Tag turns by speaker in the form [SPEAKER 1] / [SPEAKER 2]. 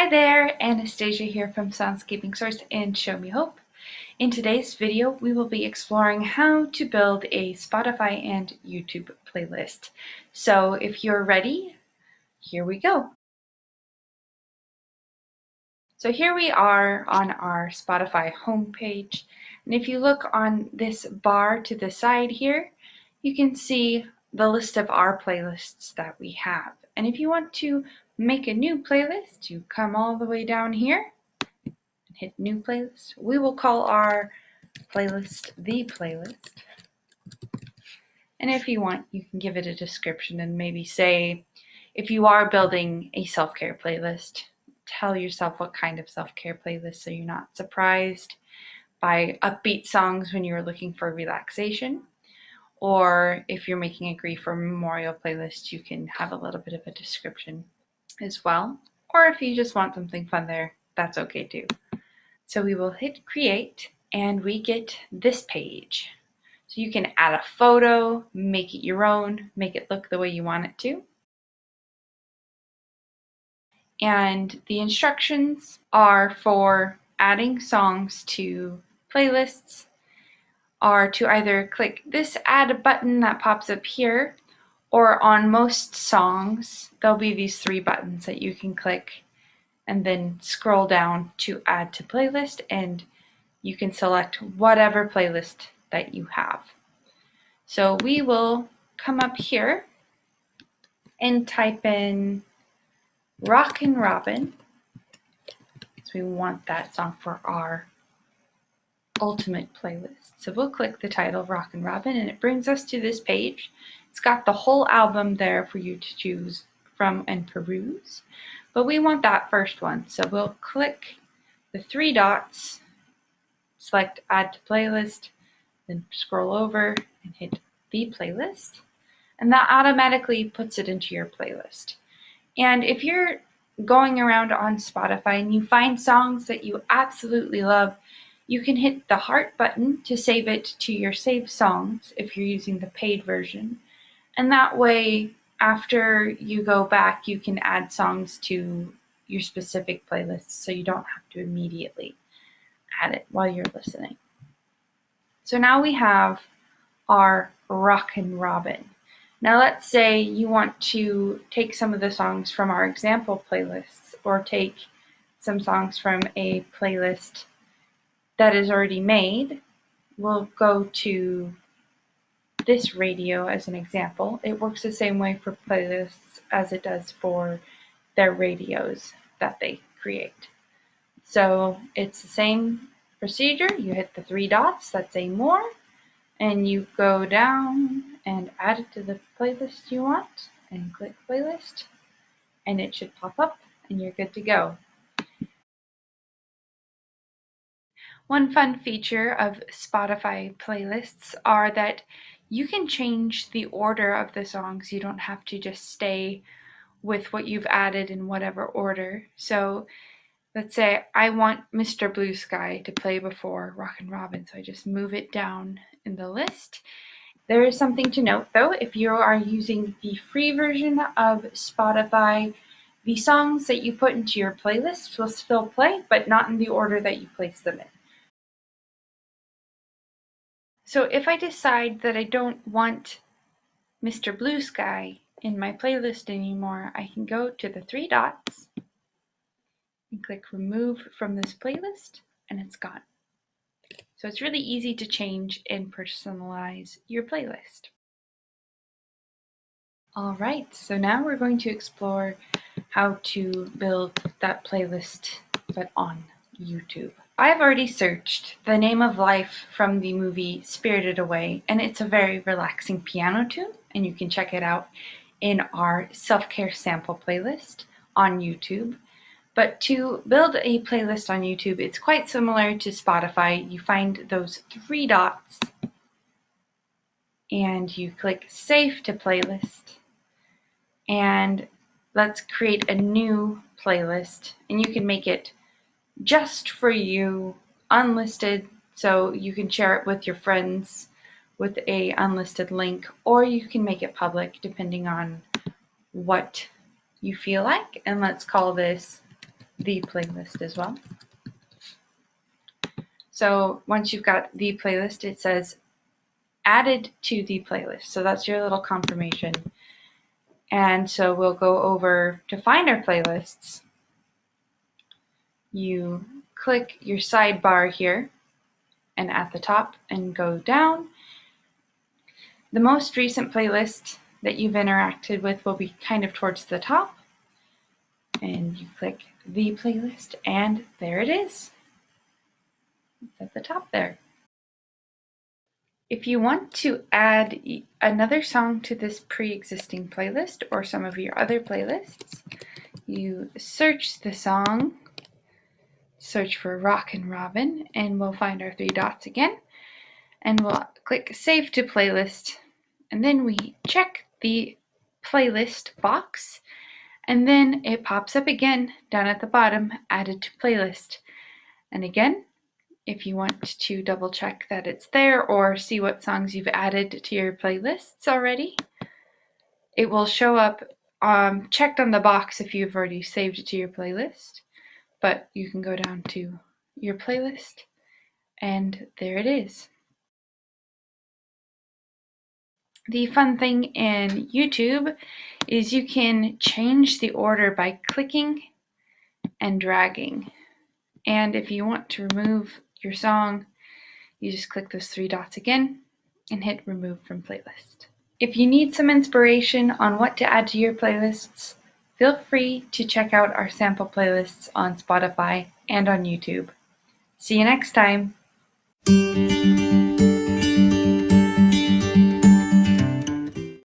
[SPEAKER 1] Hi there, Anastasia here from Soundscaping Source and Show Me Hope. In today's video, we will be exploring how to build a Spotify and YouTube playlist. So if you're ready, here we go. So here we are on our Spotify homepage. And if you look on this bar to the side here, you can see the list of our playlists that we have. And if you want to make a new playlist, you come all the way down here, hit new playlist. We will call our playlist the playlist. And if you want, you can give it a description and maybe say, if you are building a self-care playlist, tell yourself what kind of self-care playlist so you're not surprised by upbeat songs when you're looking for relaxation. Or if you're making a grief or memorial playlist, you can have a little bit of a description as well. Or if you just want something fun there, that's okay too. So we will hit create and we get this page. So you can add a photo, make it your own, make it look the way you want it to. And the instructions are for adding songs to playlists are to either click this add button that pops up here, or on most songs, there'll be these three buttons that you can click and then scroll down to add to playlist, and you can select whatever playlist that you have. So we will come up here and type in Rockin' Robin. So we want that song for our ultimate playlist. So we'll click the title Rockin' Robin and it brings us to this page. It's got the whole album there for you to choose from and peruse. But we want that first one. So we'll click the three dots, select add to playlist, then scroll over and hit the playlist. And that automatically puts it into your playlist. And if you're going around on Spotify and you find songs that you absolutely love, you can hit the heart button to save it to your saved songs if you're using the paid version. And that way, after you go back, you can add songs to your specific playlist so you don't have to immediately add it while you're listening. So now we have our Rockin' Robin. Now let's say you want to take some of the songs from our example playlists or take some songs from a playlist that is already made. We'll go to this radio as an example. It works the same way for playlists as it does for their radios that they create. So it's the same procedure. You hit the three dots that say more, and you go down and add it to the playlist you want and click playlist, and it should pop up and you're good to go. One fun feature of Spotify playlists are that you can change the order of the songs. You don't have to just stay with what you've added in whatever order. So let's say I want Mr. Blue Sky to play before Rockin' Robin, so I just move it down in the list. There is something to note though, if you are using the free version of Spotify, the songs that you put into your playlist will still play, but not in the order that you place them in. So if I decide that I don't want Mr. Blue Sky in my playlist anymore, I can go to the three dots and click remove from this playlist, and it's gone. So it's really easy to change and personalize your playlist. All right, so now we're going to explore how to build that playlist, but on YouTube. I've already searched The Name of Life from the movie Spirited Away, and it's a very relaxing piano tune, and you can check it out in our self-care sample playlist on YouTube. But to build a playlist on YouTube, it's quite similar to Spotify. You find those three dots and you click Save to Playlist. And let's create a new playlist, and you can make it just for you, unlisted, so you can share it with your friends with a unlisted link, or you can make it public depending on what you feel like. And let's call this the playlist as well. So once you've got the playlist, it says added to the playlist. So that's your little confirmation. And so we'll go over to find our playlists. You click your sidebar here and at the top and go down. The most recent playlist that you've interacted with will be kind of towards the top. And you click the playlist and there it is. It's at the top there. If you want to add another song to this pre-existing playlist or some of your other playlists, you search the song, search for Rockin' Robin, and we'll find our three dots again, and we'll click Save to Playlist, and then we check the playlist box, and then it pops up again down at the bottom, Added to Playlist. And again, if you want to double check that it's there or see what songs you've added to your playlists already, it will show up checked on the box if you've already saved it to your playlist, but you can go down to your playlist and there it is. The fun thing in YouTube is you can change the order by clicking and dragging. And if you want to remove your song, you just click those three dots again and hit remove from playlist. If you need some inspiration on what to add to your playlists, feel free to check out our sample playlists on Spotify and on YouTube. See you next time.